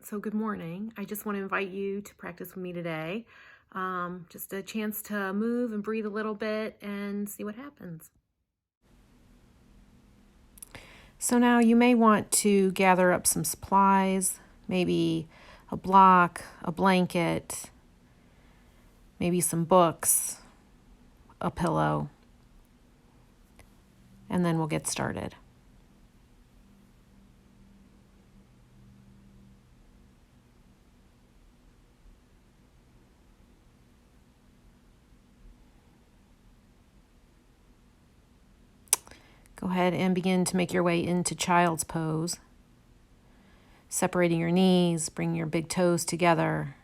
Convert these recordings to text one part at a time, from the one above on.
So good morning. I just want to invite you to practice with me today. Just a chance to move and breathe a little bit and see what happens. So now you may want to gather up some supplies, maybe a block, a blanket, maybe some books, a pillow, and then we'll get started. Go ahead and begin to make your way into child's pose. Separating your knees, bring your big toes together,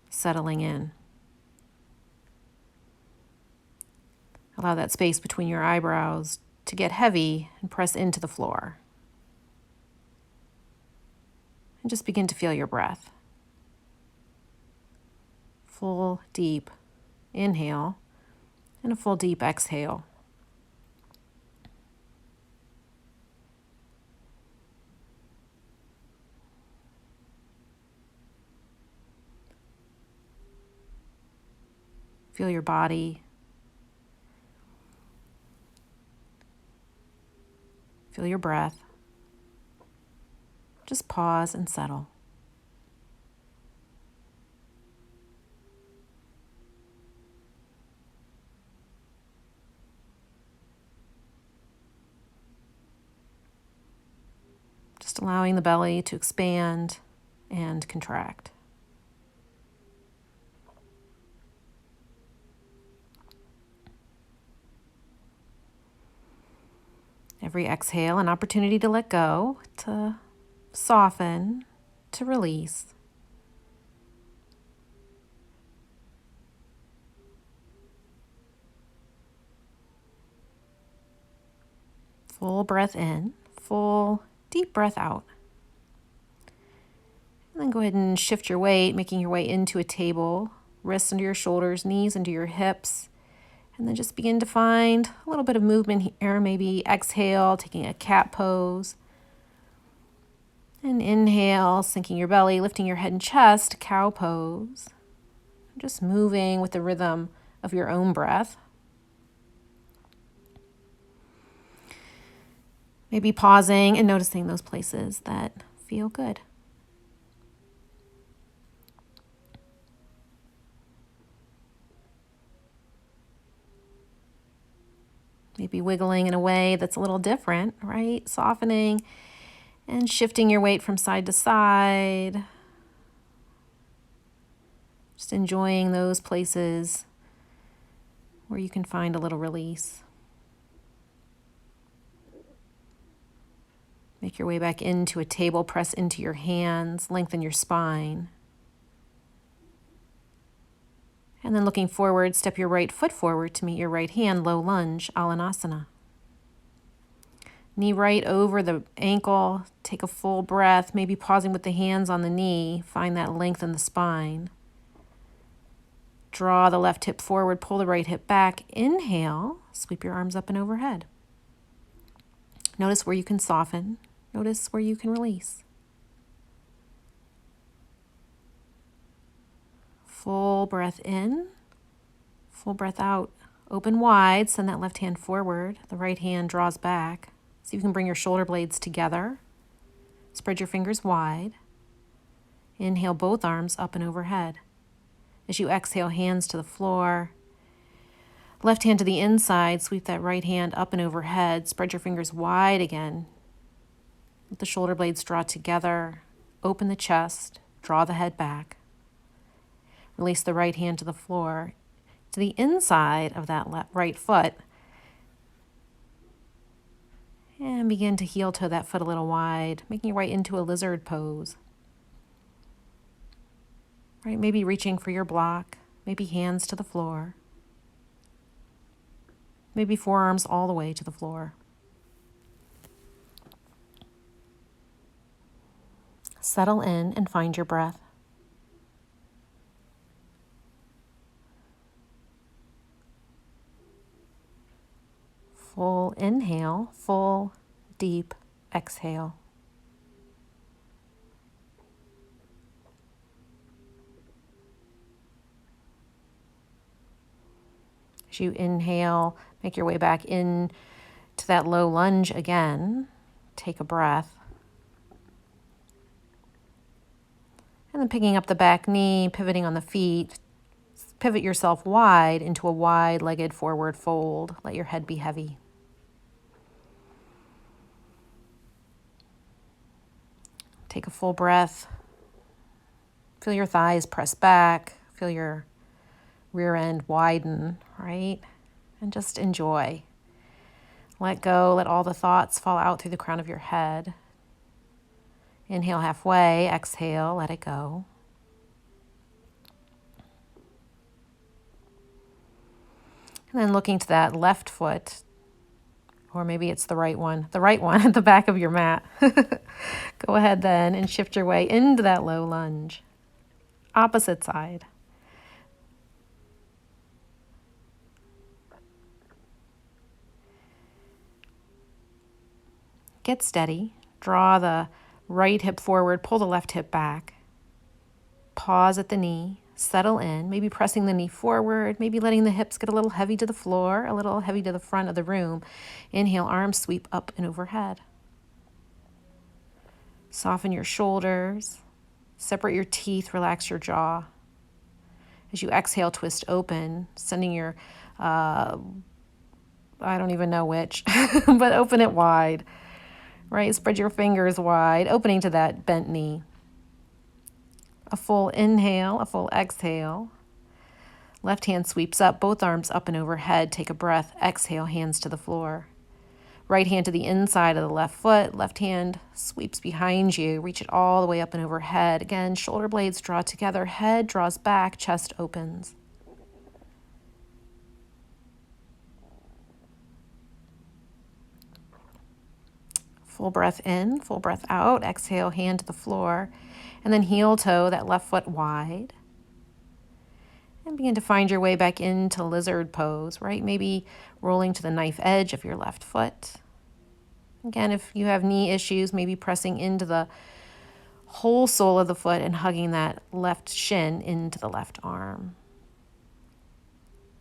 settling in. Allow that space between your eyebrows to get heavy and press into the floor. And just begin to feel your breath. Full, deep inhale and a full, deep exhale. Feel your body. Feel your breath. Just pause and settle. Just allowing the belly to expand and contract. Every exhale, an opportunity to let go, to soften, to release. Full breath in, full deep breath out. And then go ahead and shift your weight, making your way into a table, wrists under your shoulders, knees under your hips. And then just begin to find a little bit of movement here. Maybe exhale, taking a cat pose. And inhale, sinking your belly, lifting your head and chest, cow pose. Just moving with the rhythm of your own breath. Maybe pausing and noticing those places that feel good. Maybe wiggling in a way that's a little different, right? Softening and shifting your weight from side to side. Just enjoying those places where you can find a little release. Make your way back into a table, press into your hands, lengthen your spine. And then looking forward, step your right foot forward to meet your right hand, low lunge, Alanasana. Knee right over the ankle, take a full breath, maybe pausing with the hands on the knee, find that length in the spine. Draw the left hip forward, pull the right hip back, inhale, sweep your arms up and overhead. Notice where you can soften, notice where you can release. Full breath in, full breath out. Open wide, send that left hand forward. The right hand draws back. See if you can bring your shoulder blades together. Spread your fingers wide. Inhale, both arms up and overhead. As you exhale, hands to the floor. Left hand to the inside, sweep that right hand up and overhead. Spread your fingers wide again. Let the shoulder blades draw together. Open the chest, draw the head back. Release the right hand to the floor, to the inside of that right foot. And begin to heel toe that foot a little wide, making your way into a lizard pose. Right, maybe reaching for your block, maybe hands to the floor. Maybe forearms all the way to the floor. Settle in and find your breath. Full inhale, full deep exhale. As you inhale, make your way back in to that low lunge again. Take a breath. And then picking up the back knee, pivoting on the feet, pivot yourself wide into a wide-legged forward fold. Let your head be heavy. Take a full breath. Feel your thighs press back. Feel your rear end widen, right? And just enjoy. Let go. Let all the thoughts fall out through the crown of your head. Inhale halfway. Exhale. Let it go. And then looking to that left foot, or maybe it's the right one at the back of your mat. Go ahead then and shift your way into that low lunge. Opposite side. Get steady. Draw the right hip forward, pull the left hip back. Pause at the knee, settle in, maybe pressing the knee forward, maybe letting the hips get a little heavy to the floor, a little heavy to the front of the room. Inhale, arms sweep up and overhead. Soften your shoulders, separate your teeth, relax your jaw. As you exhale, twist open, sending your, I don't even know which, but open it wide, right? Spread your fingers wide, opening to that bent knee. A full inhale, a full exhale. Left hand sweeps up, both arms up and overhead. Take a breath, exhale, hands to the floor. Right hand to the inside of the left foot. Left hand sweeps behind you. Reach it all the way up and overhead. Again, shoulder blades draw together. Head draws back. Chest opens. Full breath in, full breath out. Exhale, hand to the floor. And then heel toe, that left foot wide. And begin to find your way back into lizard pose, right? Maybe rolling to the knife edge of your left foot. Again, if you have knee issues, maybe pressing into the whole sole of the foot and hugging that left shin into the left arm.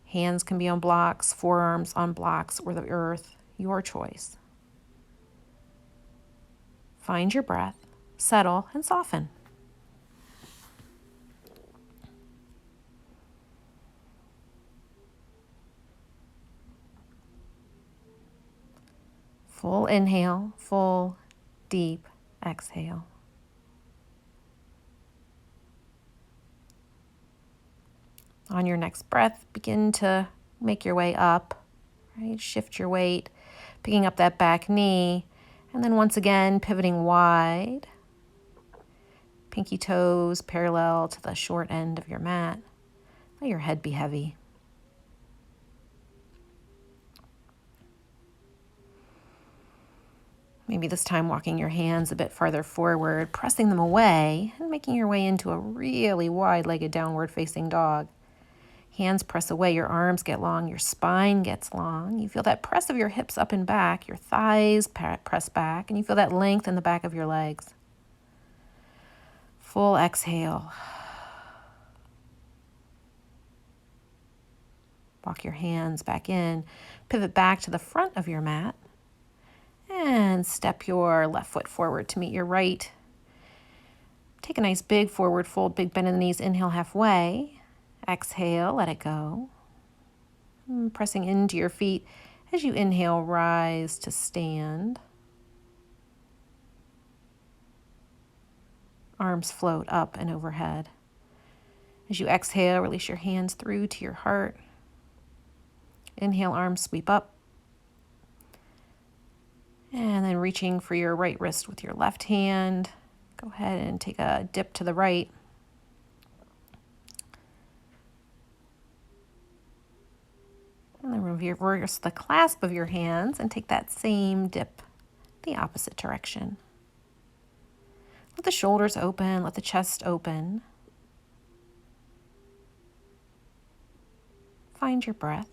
Hands can be on blocks, forearms on blocks, or the earth, your choice. Find your breath, settle, and soften. Full inhale, full, deep exhale. On your next breath, begin to make your way up, right? Shift your weight, picking up that back knee, and then once again, pivoting wide. Pinky toes parallel to the short end of your mat. Let your head be heavy. Maybe this time walking your hands a bit farther forward, pressing them away, and making your way into a really wide-legged downward facing dog. Hands press away, your arms get long, your spine gets long. You feel that press of your hips up and back, your thighs press back, and you feel that length in the back of your legs. Full exhale. Walk your hands back in, pivot back to the front of your mat. And step your left foot forward to meet your right. Take a nice big forward fold, big bend in the knees. Inhale halfway. Exhale, let it go. And pressing into your feet. As you inhale, rise to stand. Arms float up and overhead. As you exhale, release your hands through to your heart. Inhale, arms sweep up. And then reaching for your right wrist with your left hand. Go ahead and take a dip to the right. And then reverse the clasp of your hands and take that same dip the opposite direction. Let the shoulders open, let the chest open. Find your breath.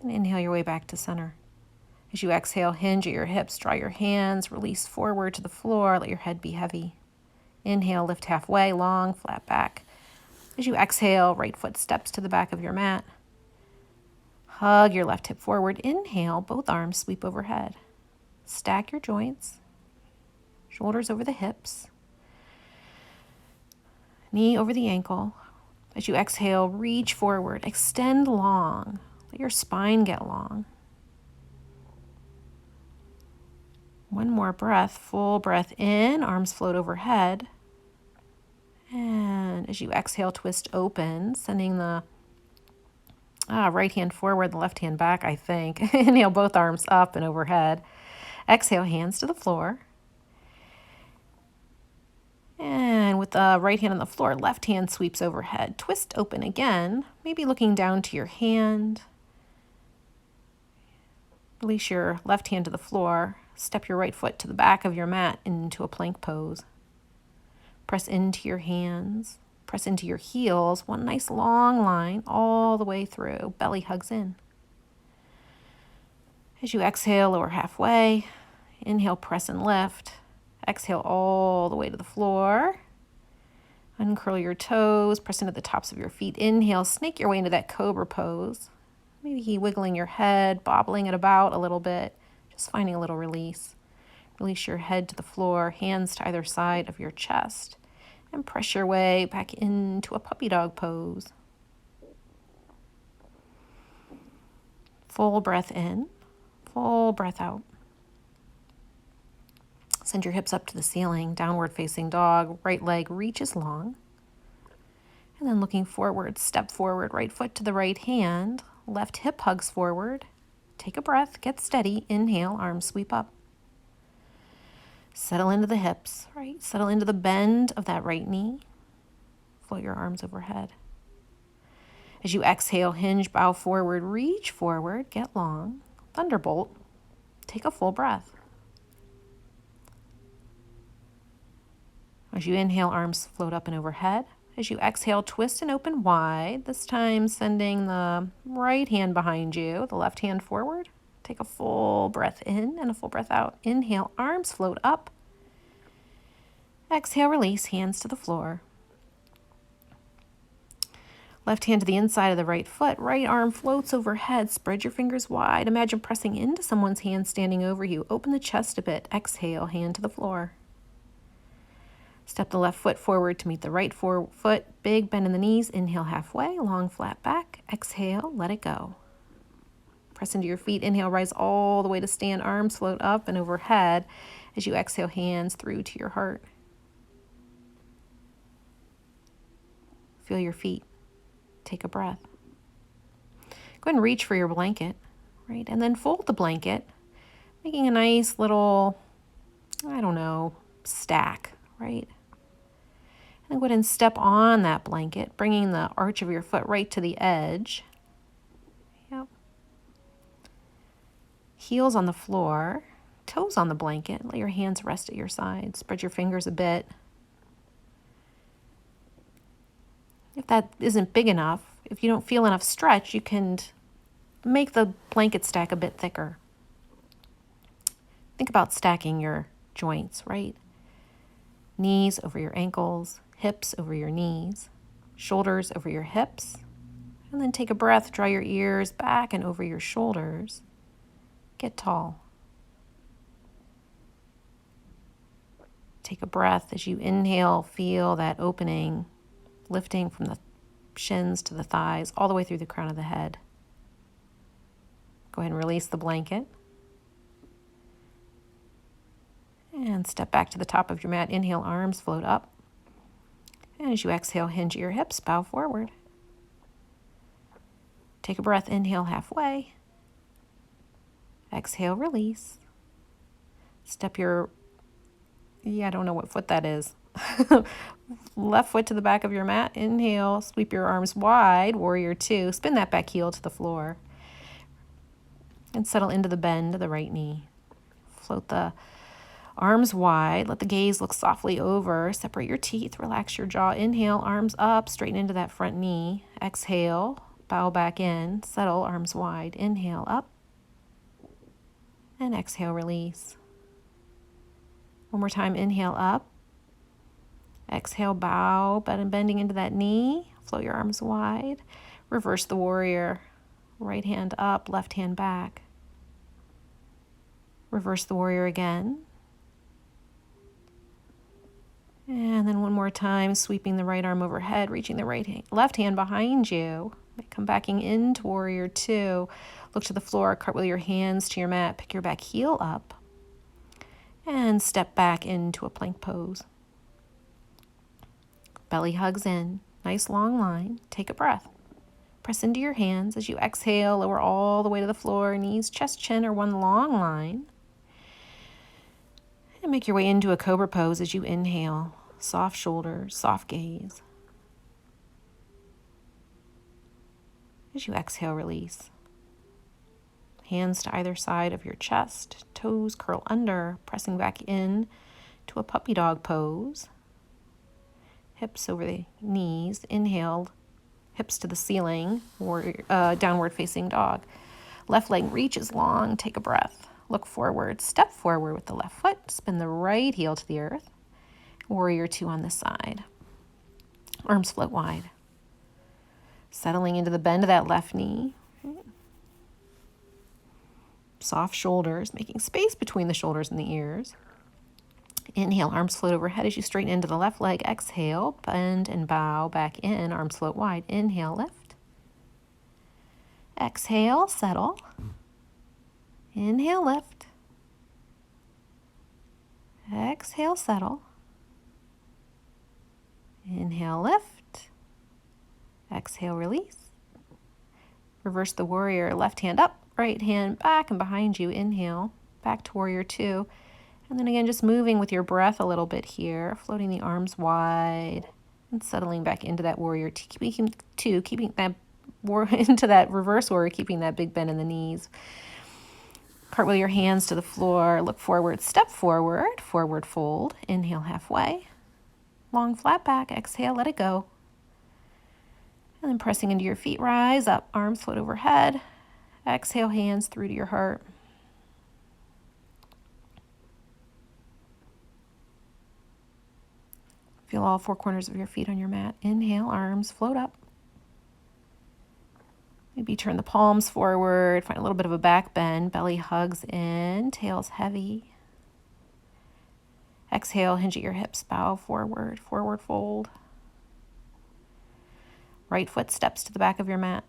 And inhale your way back to center. As you exhale, hinge at your hips, draw your hands, release forward to the floor, let your head be heavy. Inhale, lift halfway, long, flat back. As you exhale, right foot steps to the back of your mat. Hug your left hip forward. Inhale, both arms sweep overhead. Stack your joints, shoulders over the hips, knee over the ankle. As you exhale, reach forward, extend long. Let your spine get long. One more breath, full breath in, arms float overhead. And as you exhale, twist open, sending the right hand forward, the left hand back, I think. Inhale, both arms up and overhead. Exhale, hands to the floor. And with the right hand on the floor, left hand sweeps overhead. Twist open again, maybe looking down to your hand. Release your left hand to the floor. Step your right foot to the back of your mat into a plank pose. Press into your hands. Press into your heels. One nice long line all the way through. Belly hugs in. As you exhale, lower halfway. Inhale, press and lift. Exhale all the way to the floor. Uncurl your toes. Press into the tops of your feet. Inhale, snake your way into that cobra pose. Maybe wiggling your head, bobbling it about a little bit. Just finding a little release. Release your head to the floor, hands to either side of your chest. And press your way back into a puppy dog pose. Full breath in, full breath out. Send your hips up to the ceiling, downward facing dog, right leg reaches long. And then looking forward, step forward, right foot to the right hand, left hip hugs forward. Take a breath, get steady, inhale, arms sweep up. Settle into the hips, right? Settle into the bend of that right knee. Float your arms overhead. As you exhale, hinge, bow forward, reach forward, get long. Thunderbolt. Take a full breath. As you inhale, arms float up and overhead. As you exhale, twist and open wide. This time sending the right hand behind you, the left hand forward. Take a full breath in and a full breath out. Inhale, arms float up. Exhale, release, hands to the floor. Left hand to the inside of the right foot. Right arm floats overhead. Spread your fingers wide. Imagine pressing into someone's hand standing over you. Open the chest a bit. Exhale, hand to the floor. Step the left foot forward to meet the right foot. Big bend in the knees. Inhale halfway, long flat back. Exhale, let it go. Press into your feet. Inhale, rise all the way to stand. Arms float up and overhead. As you exhale, hands through to your heart. Feel your feet. Take a breath. Go ahead and reach for your blanket, right? And then fold the blanket, making a nice little, stack, right? And then go ahead and step on that blanket, bringing the arch of your foot right to the edge. Yep. Heels on the floor, toes on the blanket. Let your hands rest at your sides. Spread your fingers a bit. If that isn't big enough, if you don't feel enough stretch, you can make the blanket stack a bit thicker. Think about stacking your joints, right? Knees over your ankles, hips over your knees, shoulders over your hips. And then take a breath, draw your ears back and over your shoulders. Get tall. Take a breath as you inhale, feel that opening, lifting from the shins to the thighs, all the way through the crown of the head. Go ahead and release the blanket. And step back to the top of your mat. Inhale, arms float up. And as you exhale, hinge at your hips, bow forward. Take a breath, inhale halfway. Exhale, release. Step your, I don't know what foot that is. Left foot to the back of your mat. Inhale, sweep your arms wide, warrior two. Spin that back heel to the floor. And settle into the bend of the right knee. Float the arms wide. Let the gaze look softly over. Separate your teeth. Relax your jaw. Inhale, arms up, straighten into that front knee. Exhale, bow back in. Settle, arms wide. Inhale, up. And exhale, release. One more time, inhale, up. Exhale, bow, bending into that knee. Float your arms wide. Reverse the warrior. Right hand up, left hand back. Reverse the warrior again. And then one more time, sweeping the right arm overhead, reaching the left hand behind you. Come backing into warrior two. Look to the floor, cartwheel your hands to your mat, pick your back heel up, and step back into a plank pose. Belly hugs in, nice long line. Take a breath. Press into your hands as you exhale, lower all the way to the floor, knees, chest, chin, or one long line. And make your way into a cobra pose as you inhale. Soft shoulders, soft gaze. As you exhale, release. Hands to either side of your chest, toes curl under, pressing back in to a puppy dog pose. Hips over the knees, inhaled, hips to the ceiling, or downward facing dog. Left leg reaches long, take a breath. Look forward, step forward with the left foot, spin the right heel to the earth. Warrior two on this side. Arms float wide. Settling into the bend of that left knee. Soft shoulders, making space between the shoulders and the ears. Inhale, arms float overhead as you straighten into the left leg. Exhale, bend and bow back in, arms float wide. Inhale, lift. Exhale, settle. Inhale, lift. Exhale, settle. Inhale, lift. Exhale, release. Reverse the warrior, left hand up, right hand back and behind you. Inhale, back to warrior two. And then again, just moving with your breath a little bit here, floating the arms wide and settling back into that warrior two, keeping that into that reverse warrior, keeping that big bend in the knees. Cartwheel your hands to the floor, look forward, step forward, forward fold. Inhale, halfway. Long flat back, exhale, let it go. And then pressing into your feet, rise up, arms float overhead. Exhale, hands through to your heart. Feel all four corners of your feet on your mat. Inhale, arms float up. Maybe turn the palms forward, find a little bit of a back bend. Belly hugs in, tail's heavy. Exhale, hinge at your hips, bow forward, forward fold. Right foot steps to the back of your mat.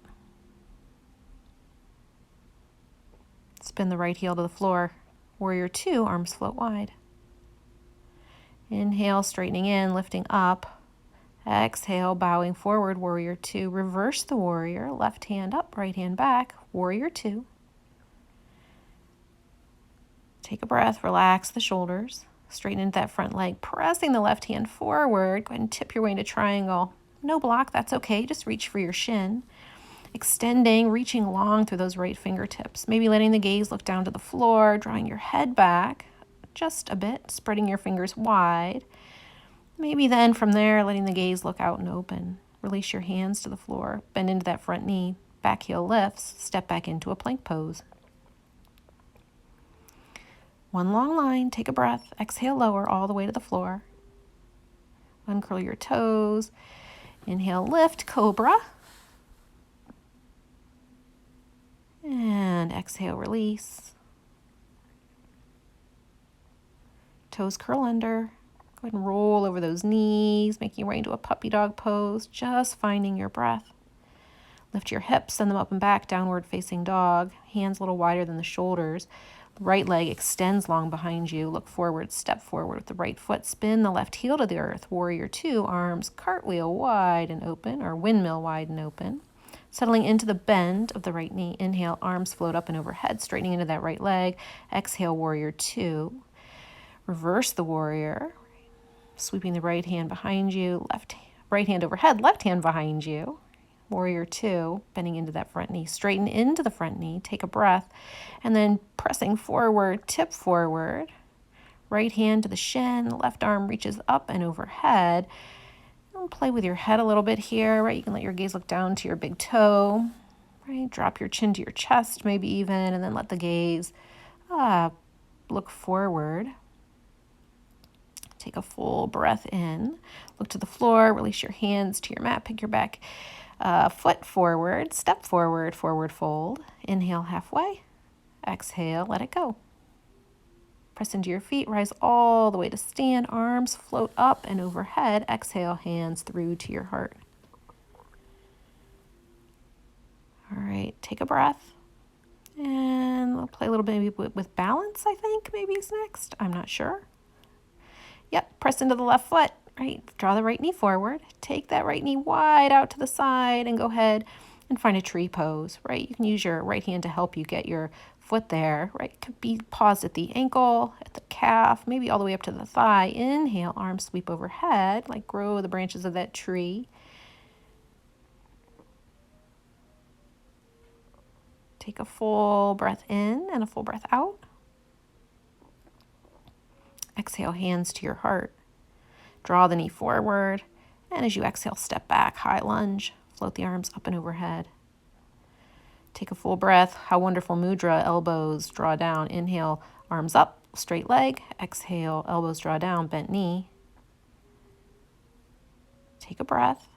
Spin the right heel to the floor. Warrior two, arms float wide. Inhale, straightening in, lifting up. Exhale, bowing forward, warrior two. Reverse the warrior, left hand up, right hand back, warrior two. Take a breath, relax the shoulders. Straighten into that front leg, pressing the left hand forward. Go ahead and tip your way into triangle. No block, that's okay. Just reach for your shin. Extending, reaching long through those right fingertips. Maybe letting the gaze look down to the floor, drawing your head back just a bit, spreading your fingers wide. Maybe then from there, letting the gaze look out and open. Release your hands to the floor, bend into that front knee, back heel lifts, step back into a plank pose. One long line, take a breath, exhale, lower all the way to the floor. Uncurl your toes. Inhale, lift, cobra. And exhale, release. Toes curl under. Go ahead and roll over those knees, making your way into a puppy dog pose, just finding your breath. Lift your hips, send them up and back, downward facing dog. Hands a little wider than the shoulders. Right leg extends long behind you. Look forward, step forward with the right foot. Spin the left heel to the earth. Warrior two, arms cartwheel wide and open, or windmill wide and open. Settling into the bend of the right knee. Inhale, arms float up and overhead, straightening into that right leg. Exhale, warrior two. Reverse the warrior. Sweeping the right hand behind you. Right hand overhead, left hand behind you. Warrior two, bending into that front knee. Straighten into the front knee. Take a breath. And then pressing forward, tip forward. Right hand to the shin. Left arm reaches up and overhead. And play with your head a little bit here, right? You can let your gaze look down to your big toe. Right? Drop your chin to your chest, maybe even, and then let the gaze look forward. Take a full breath in. Look to the floor, release your hands to your mat, pick your back foot forward, step forward, forward fold. Inhale halfway. Exhale, let it go. Press into your feet, rise all the way to stand, arms float up and overhead. Exhale, hands through to your heart. All right, take a breath. And we'll play a little bit with balance, I think maybe is next. I'm not sure. Yep, press into the left foot, right? Draw the right knee forward. Take that right knee wide out to the side and go ahead and find a tree pose, right? You can use your right hand to help you get your foot there, right? It could be paused at the ankle, at the calf, maybe all the way up to the thigh. Inhale, arms sweep overhead, like grow the branches of that tree. Take a full breath in and a full breath out. Exhale, hands to your heart. Draw the knee forward, and as you exhale, step back, high lunge. Float the arms up and overhead. Take a full breath. How wonderful mudra, elbows draw down. Inhale, arms up, straight leg. Exhale, elbows draw down, bent knee. Take a breath.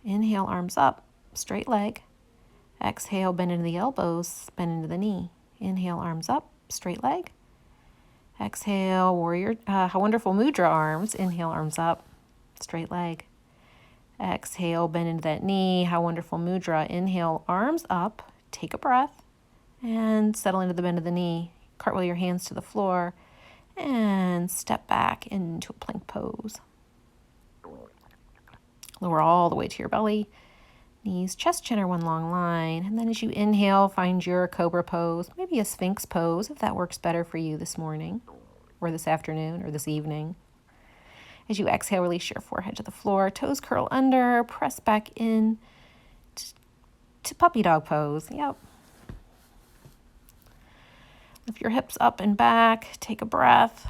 Inhale, arms up, straight leg. Exhale, bend into the elbows, bend into the knee. Inhale, arms up, straight leg. Exhale, warrior, how wonderful mudra, arms. Inhale, arms up, straight leg. Exhale, bend into that knee. How wonderful mudra. Inhale, arms up. Take a breath and settle into the bend of the knee. Cartwheel your hands to the floor and step back into a plank pose. Lower all the way to your belly. Knees, chest, chin are one long line. And then as you inhale, find your cobra pose, maybe a sphinx pose if that works better for you this morning or this afternoon or this evening. As you exhale, release your forehead to the floor, toes curl under, press back in to puppy dog pose. Yep. Lift your hips up and back, take a breath.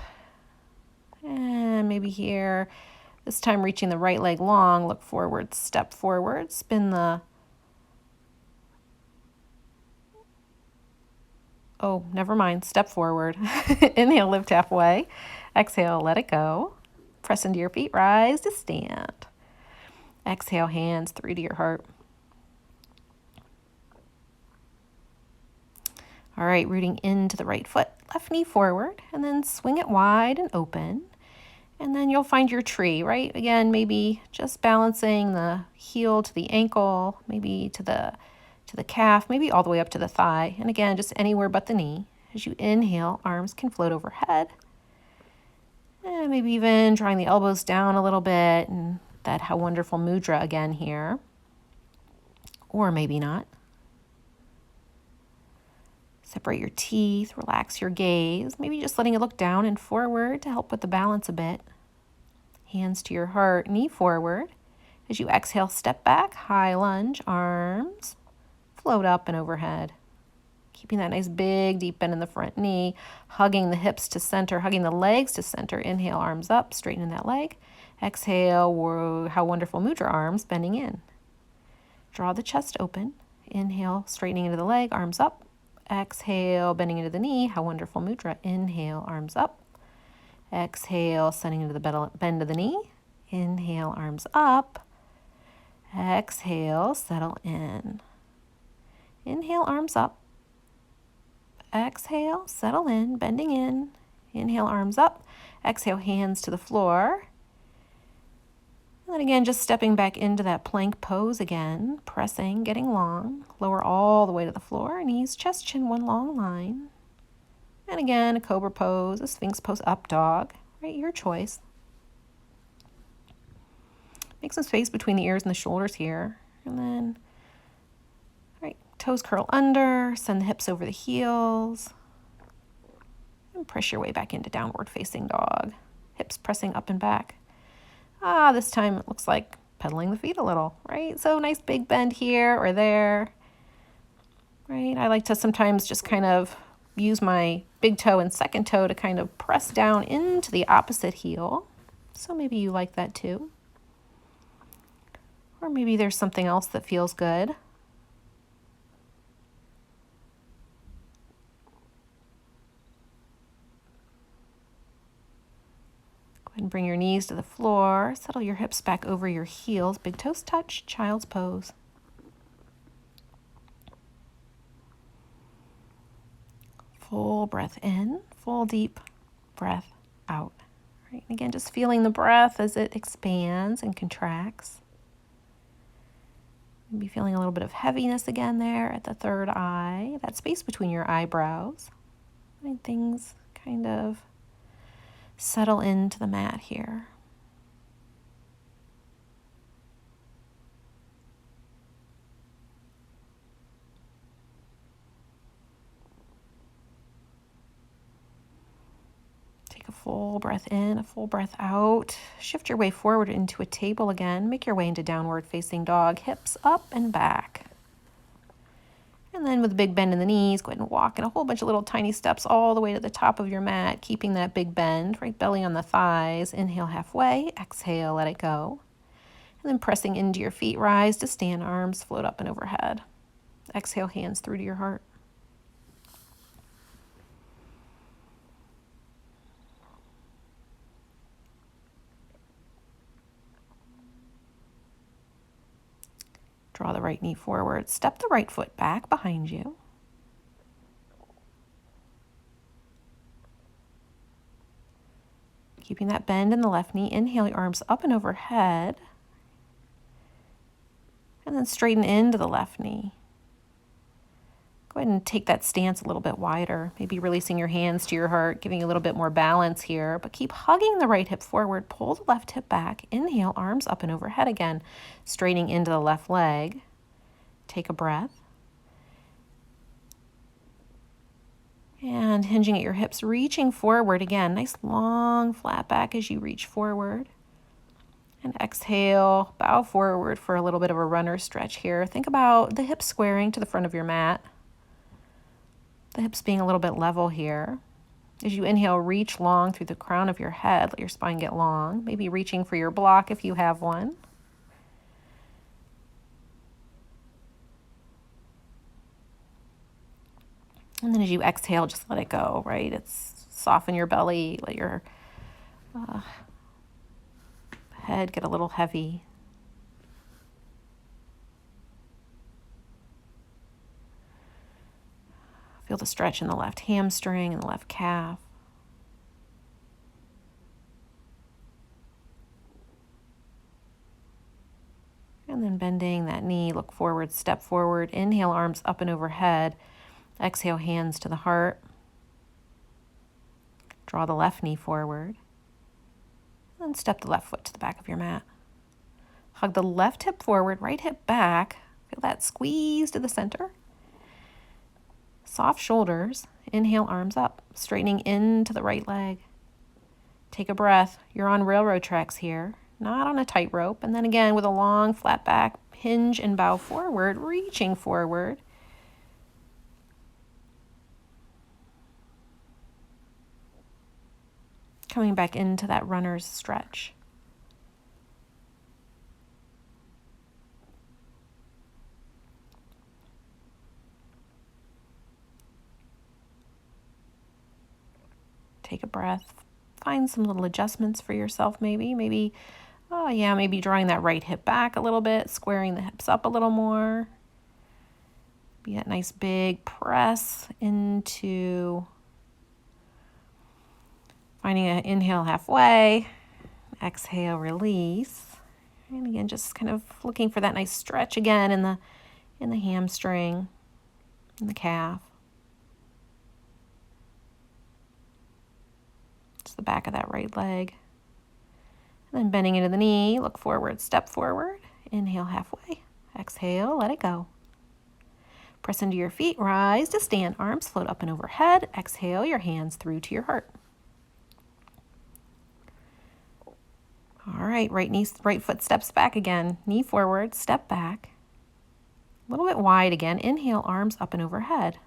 And maybe here, this time reaching the right leg long, look forward, step forward, spin the, oh, never mind, step forward. Inhale, lift halfway. Exhale, let it go. Press into your feet, rise to stand. Exhale, hands through to your heart. All right, rooting into the right foot, left knee forward, and then swing it wide and open. And then you'll find your tree, right? Again, maybe just balancing the heel to the ankle, maybe to the calf, maybe all the way up to the thigh. And again, just anywhere but the knee. As you inhale, arms can float overhead. And maybe even drawing the elbows down a little bit, and that how wonderful mudra again here. Or maybe not. Separate your teeth, relax your gaze, maybe just letting it look down and forward to help with the balance a bit. Hands to your heart, knee forward. As you exhale, step back, high lunge, arms float up and overhead. Keeping that nice big deep bend in the front knee, hugging the hips to center, hugging the legs to center. Inhale, arms up, straighten that leg. Exhale, whoa, how wonderful mudra, arms bending in. Draw the chest open. Inhale, straightening into the leg, arms up. Exhale, bending into the knee. How wonderful mudra. Inhale, arms up. Exhale, sending into the bend of the knee. Inhale, arms up. Exhale, settle in. Inhale, arms up. Exhale, settle in, bending in. Inhale, arms up. Exhale, hands to the floor. And then again, just stepping back into that plank pose again, pressing, getting long. Lower all the way to the floor, knees, chest, chin, one long line. And again, a cobra pose, a sphinx pose, up dog, right? Your choice. Make some space between the ears and the shoulders here. And then, all right, toes curl under, send the hips over the heels. And press your way back into downward facing dog. Hips pressing up and back. This time it looks like pedaling the feet a little, right? So nice big bend here or there, right? I like to sometimes just kind of use my big toe and second toe to kind of press down into the opposite heel. So maybe you like that too. Or maybe there's something else that feels good. Go ahead And bring your knees to the floor. Settle your hips back over your heels. Big toes touch, child's pose. Full breath in, full deep breath out. Right, and again, just feeling the breath as it expands and contracts. Maybe feeling a little bit of heaviness again there at the third eye, that space between your eyebrows. Letting things kind of settle into the mat here. A full breath in, a full breath out. Shift your way forward into a table again. Make your way into downward facing dog, hips up and back. And then with a big bend in the knees, go ahead and walk in a whole bunch of little tiny steps all the way to the top of your mat, keeping that big bend, right belly on the thighs. Inhale halfway, exhale, let it go. And then pressing into your feet, rise to stand, arms float up and overhead. Exhale, hands through to your heart. Draw the right knee forward. Step the right foot back behind you. Keeping that bend in the left knee. Inhale your arms up and overhead. And then straighten into the left knee. Go ahead and take that stance a little bit wider. Maybe releasing your hands to your heart, giving you a little bit more balance here. But keep hugging the right hip forward. Pull the left hip back. Inhale, arms up and overhead again. Straightening into the left leg. Take a breath. And hinging at your hips, reaching forward again. Nice long flat back as you reach forward. And exhale, bow forward for a little bit of a runner stretch here. Think about the hips squaring to the front of your mat. The hips being a little bit level here. As you inhale, reach long through the crown of your head. Let your spine get long. Maybe reaching for your block if you have one. And then as you exhale, just let it go, right? It's soften your belly, let your head get a little heavy. Feel the stretch in the left hamstring and the left calf. And then bending that knee, look forward, step forward. Inhale, arms up and overhead. Exhale, hands to the heart. Draw the left knee forward. And step the left foot to the back of your mat. Hug the left hip forward, right hip back. Feel that squeeze to the center. Soft shoulders. Inhale, arms up, straightening into the right leg. Take a breath. You're on railroad tracks here, not on a tightrope. And then again, with a long flat back, hinge and bow forward, reaching forward. Coming back into that runner's stretch. Take a breath. Find some little adjustments for yourself maybe. Maybe drawing that right hip back a little bit, squaring the hips up a little more. Be that nice big press into finding an inhale halfway, exhale, release. And again, just kind of looking for that nice stretch again in the hamstring, in the calf. Just the back of that right leg. And then bending into the knee, look forward, step forward, inhale halfway, exhale, let it go. Press into your feet, rise to stand, arms float up and overhead, exhale, your hands through to your heart. All right, right foot steps back again, knee forward, step back, a little bit wide again, inhale, arms up and overhead.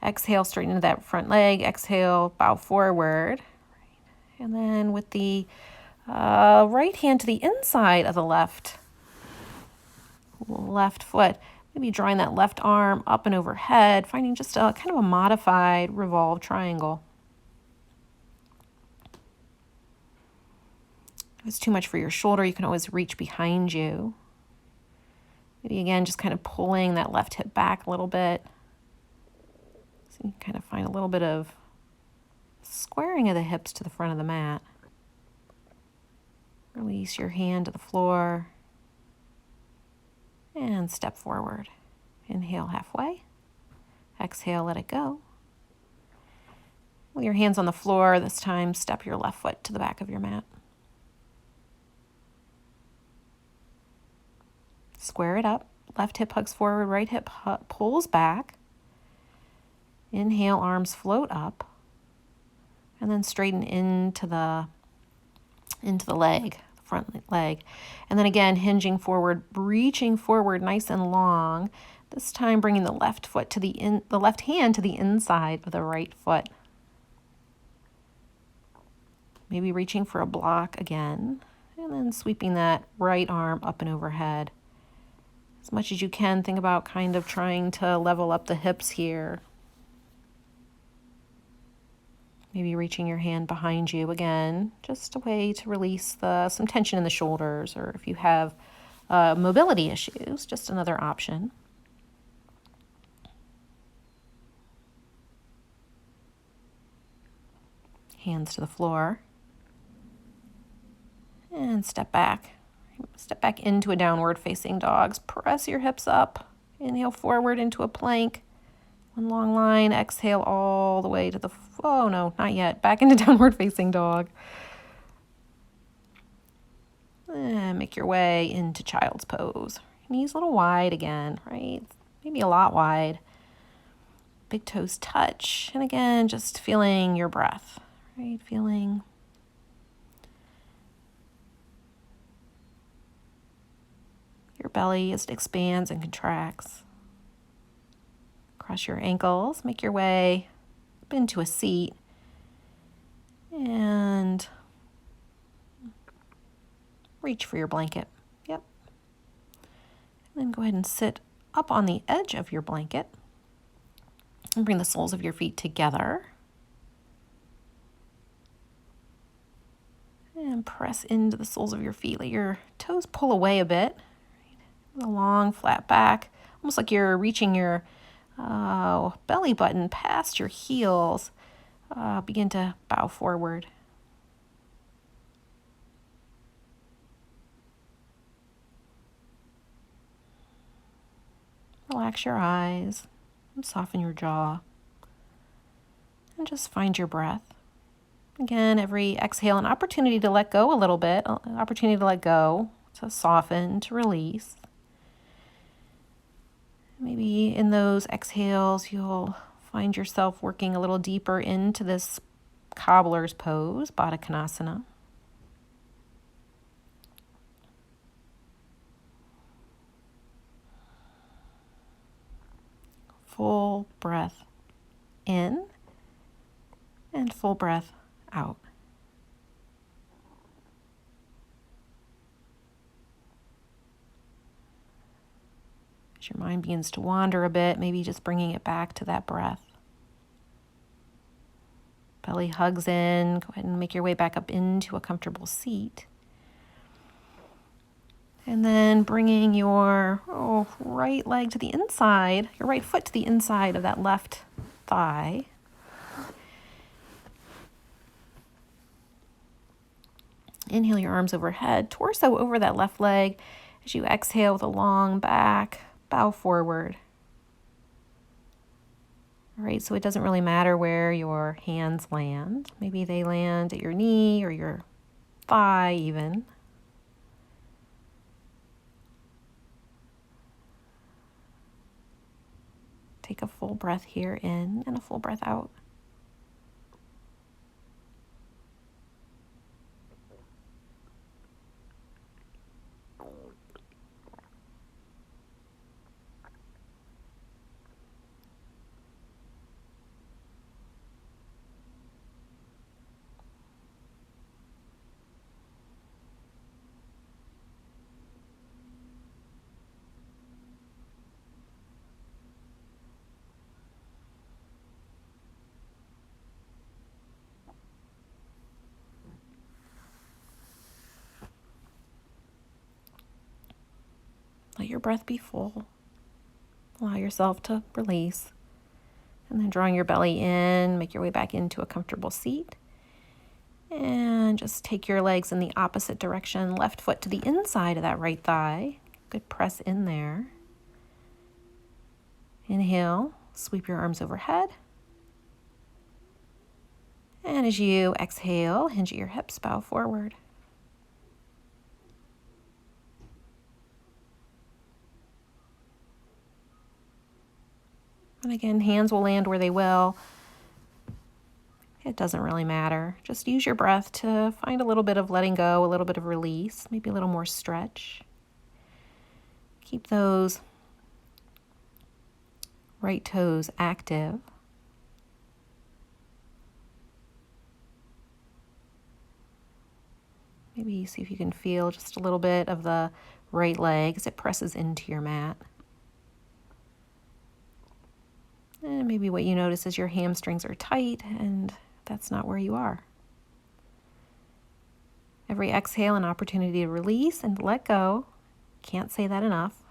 Exhale, straighten into that front leg, exhale, bow forward. And then with the right hand to the inside of the left foot, maybe drawing that left arm up and overhead, finding just a kind of a modified revolved triangle. If it's too much for your shoulder, you can always reach behind you. Maybe again, just kind of pulling that left hip back a little bit. So you can kind of find a little bit of squaring of the hips to the front of the mat. Release your hand to the floor and step forward. Inhale halfway. Exhale, let it go. With your hands on the floor, this time step your left foot to the back of your mat. Square it up. Left hip hugs forward, right hip pulls back. Inhale, arms float up. And then straighten into the leg, the front leg. And then again, hinging forward, reaching forward nice and long. This time bringing the left foot to the left hand to the inside of the right foot. Maybe reaching for a block again. And then sweeping that right arm up and overhead. As much as you can, think about kind of trying to level up the hips here. Maybe reaching your hand behind you again, just a way to release some tension in the shoulders, or if you have mobility issues, just another option. Hands to the floor. And step back. Step back into a downward facing dog. Press your hips up. Inhale forward into a plank. One long line. Exhale all the way to the, oh no, not yet. Back into downward facing dog. And make your way into child's pose. Knees a little wide again, right? Maybe a lot wide. Big toes touch. And again, just feeling your breath, right? Feeling your belly as it expands and contracts. Cross your ankles, make your way up into a seat, and reach for your blanket. Yep. And then go ahead and sit up on the edge of your blanket and bring the soles of your feet together. And press into the soles of your feet. Let your toes pull away a bit. A long flat back, almost like you're reaching your belly button past your heels. Begin to bow forward. Relax your eyes and soften your jaw. And just find your breath. Again, every exhale, an opportunity to let go a little bit, an opportunity to let go, to soften, to release. Maybe in those exhales, you'll find yourself working a little deeper into this cobbler's pose, Baddha Konasana. Full breath in and full breath out. As your mind begins to wander a bit, maybe just bringing it back to that breath. Belly hugs in. Go ahead and make your way back up into a comfortable seat. And then bringing your right leg to the inside, your right foot to the inside of that left thigh. Inhale your arms overhead, torso over that left leg. As you exhale with a long back, bow forward. All right, so it doesn't really matter where your hands land. Maybe they land at your knee or your thigh even. Take a full breath here in and a full breath out. Let your breath be full. Allow yourself to release. And then drawing your belly in, make your way back into a comfortable seat. And just take your legs in the opposite direction, left foot to the inside of that right thigh. Good press in there. Inhale, sweep your arms overhead. And as you exhale, hinge at your hips, bow forward. And again, hands will land where they will. It doesn't really matter. Just use your breath to find a little bit of letting go, a little bit of release, maybe a little more stretch. Keep those right toes active. Maybe see if you can feel just a little bit of the right leg as it presses into your mat. And maybe what you notice is your hamstrings are tight and that's not where you are. Every exhale, an opportunity to release and let go. Can't say that enough.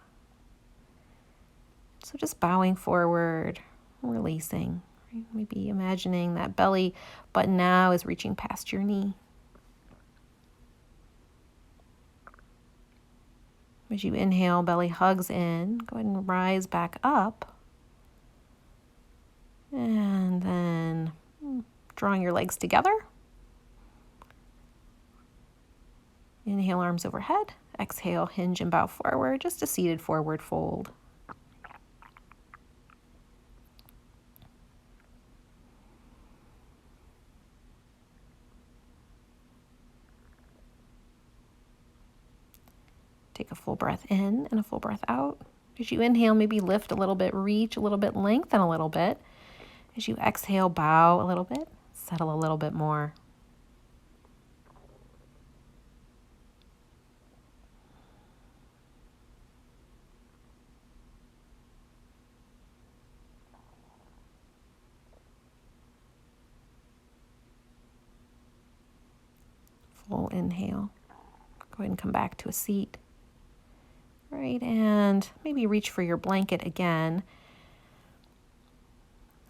So just bowing forward, releasing. Maybe imagining that belly button now is reaching past your knee. As you inhale, belly hugs in. Go ahead and rise back up. And then drawing your legs together. Inhale, arms overhead. Exhale, hinge and bow forward. Just a seated forward fold. Take a full breath in and a full breath out. As you inhale, maybe lift a little bit, reach a little bit, lengthen a little bit. As you exhale, bow a little bit, settle a little bit more. Full inhale. Go ahead and come back to a seat. Right, and maybe reach for your blanket again.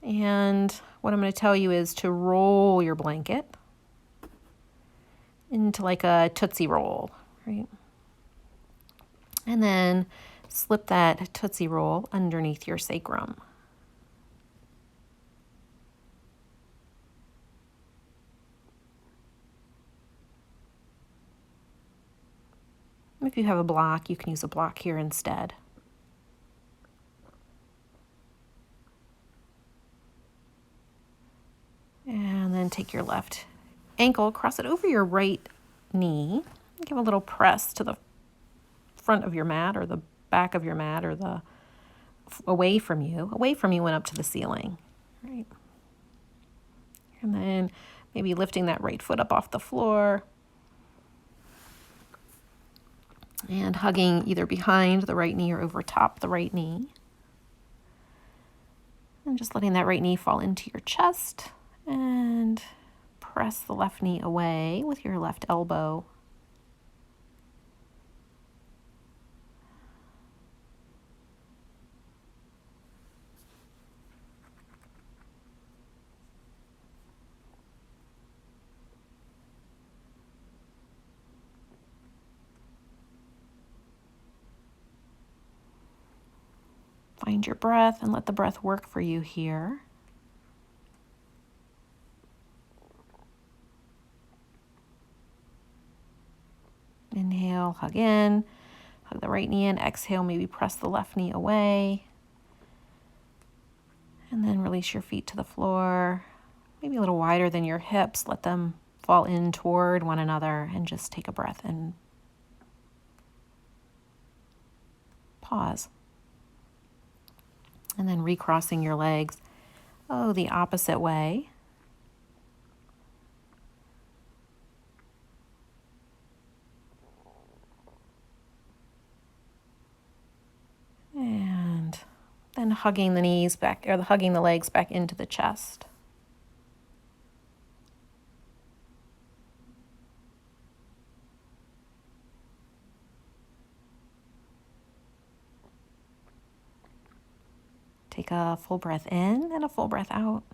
And what I'm going to tell you is to roll your blanket into like a Tootsie Roll, right? And then slip that Tootsie Roll underneath your sacrum. If you have a block, you can use a block here instead. And then take your left ankle, cross it over your right knee. Give a little press to the front of your mat or the back of your mat or the away from you and up to the ceiling. Right. And then maybe lifting that right foot up off the floor. And hugging either behind the right knee or over top the right knee. And just letting that right knee fall into your chest. And press the left knee away with your left elbow. Find your breath and let the breath work for you here. Inhale, hug in, hug the right knee in. Exhale, maybe press the left knee away. And then release your feet to the floor, maybe a little wider than your hips. Let them fall in toward one another and just take a breath and pause. And then recrossing your legs, the opposite way. And then hugging the knees back, or hugging the legs back into the chest. Take a full breath in and a full breath out.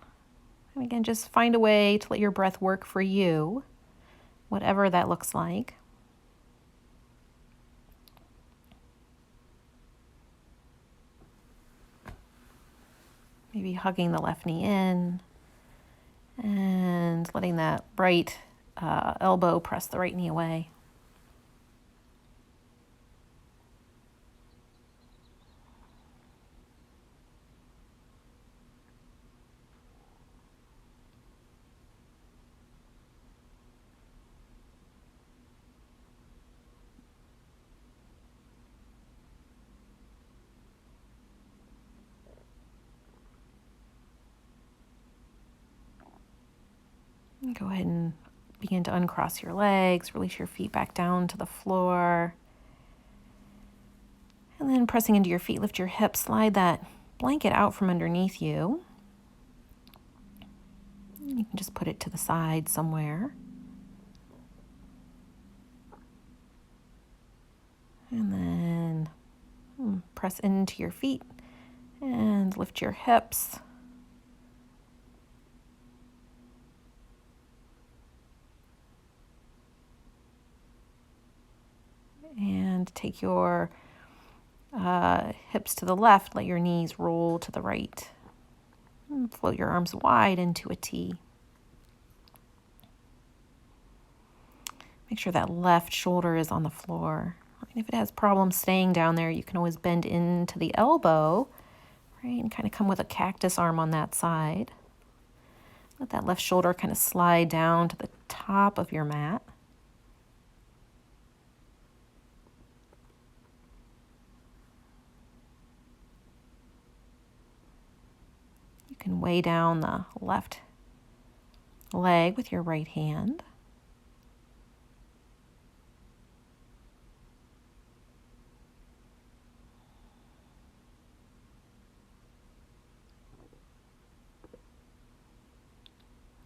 And again, just find a way to let your breath work for you, whatever that looks like. Maybe hugging the left knee in and letting that right elbow press the right knee away. And go ahead and begin to uncross your legs, release your feet back down to the floor. And then pressing into your feet, lift your hips, slide that blanket out from underneath you. You can just put it to the side somewhere. And then press into your feet and lift your hips. And take your hips to the left, let your knees roll to the right. And float your arms wide into a T. Make sure that left shoulder is on the floor. And if it has problems staying down there, you can always bend into the elbow, right, and kind of come with a cactus arm on that side. Let that left shoulder kind of slide down to the top of your mat. You can weigh down the left leg with your right hand.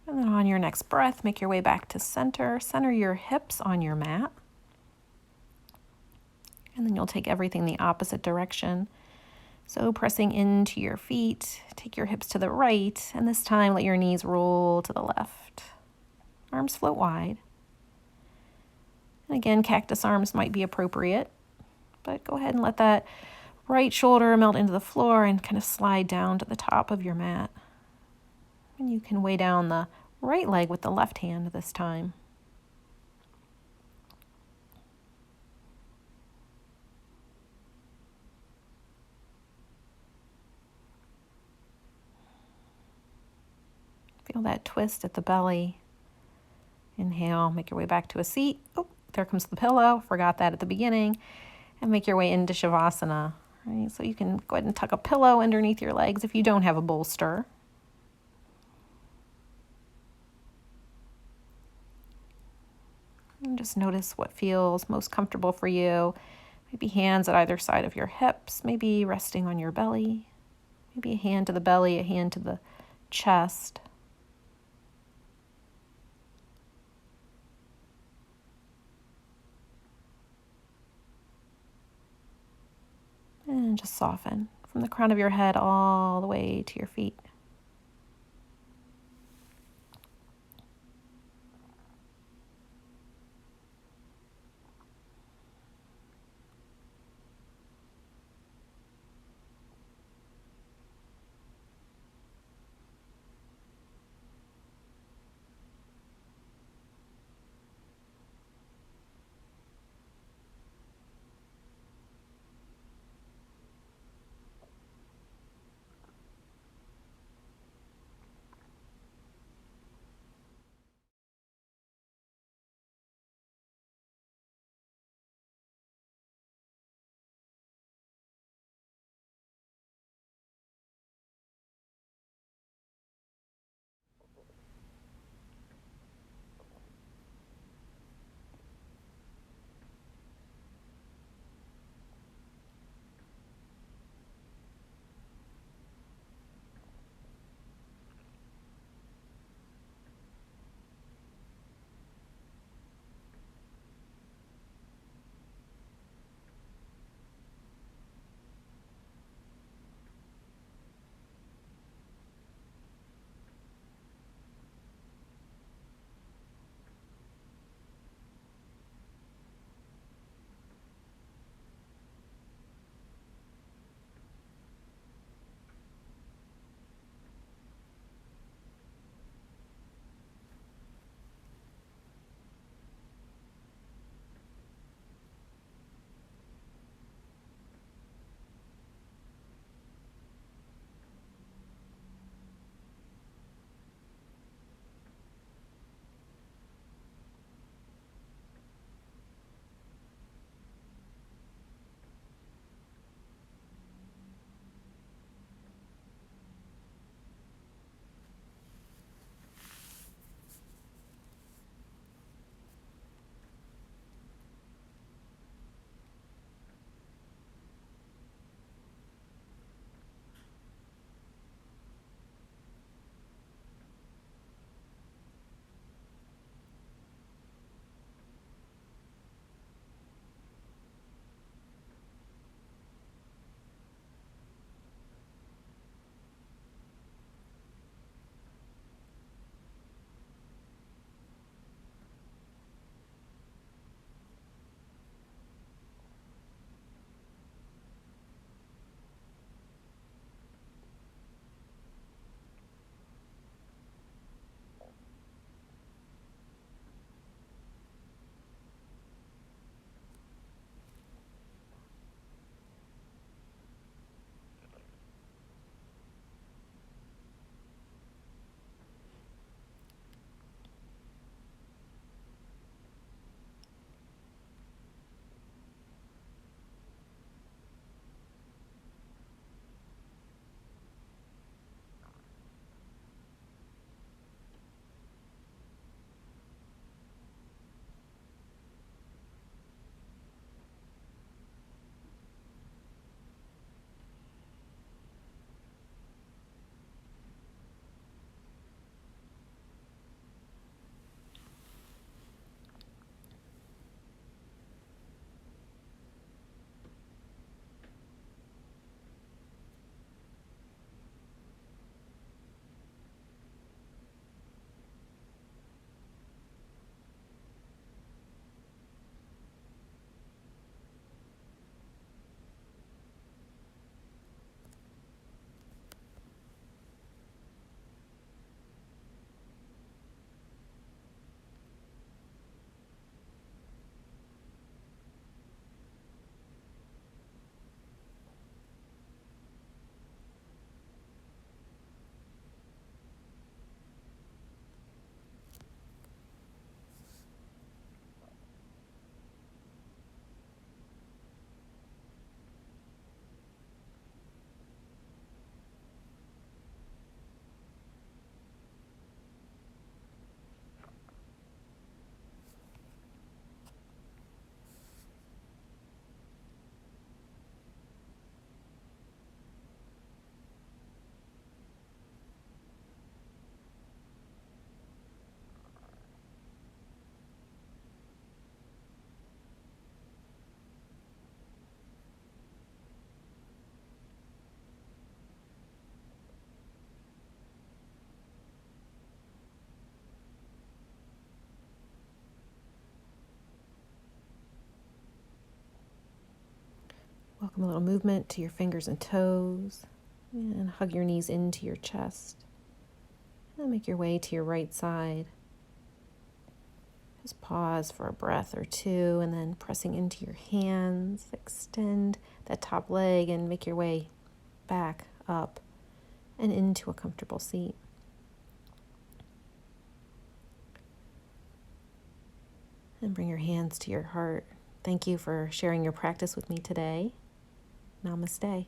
And then on your next breath, make your way back to center. Center your hips on your mat. And then you'll take everything the opposite direction. So pressing into your feet, take your hips to the right, and this time let your knees roll to the left. Arms float wide. And again, cactus arms might be appropriate, but go ahead and let that right shoulder melt into the floor and kind of slide down to the top of your mat. And you can weigh down the right leg with the left hand this time. Feel that twist at the belly. Inhale, make your way back to a seat. Oh, there comes the pillow. Forgot that at the beginning. And make your way into Shavasana. Right? So you can go ahead and tuck a pillow underneath your legs if you don't have a bolster. And just notice what feels most comfortable for you. Maybe hands at either side of your hips, maybe resting on your belly. Maybe a hand to the belly, a hand to the chest. And just soften from the crown of your head all the way to your feet. Welcome a little movement to your fingers and toes. And hug your knees into your chest. And make your way to your right side. Just pause for a breath or two, and then pressing into your hands, extend that top leg and make your way back up and into a comfortable seat. And bring your hands to your heart. Thank you for sharing your practice with me today. Namaste.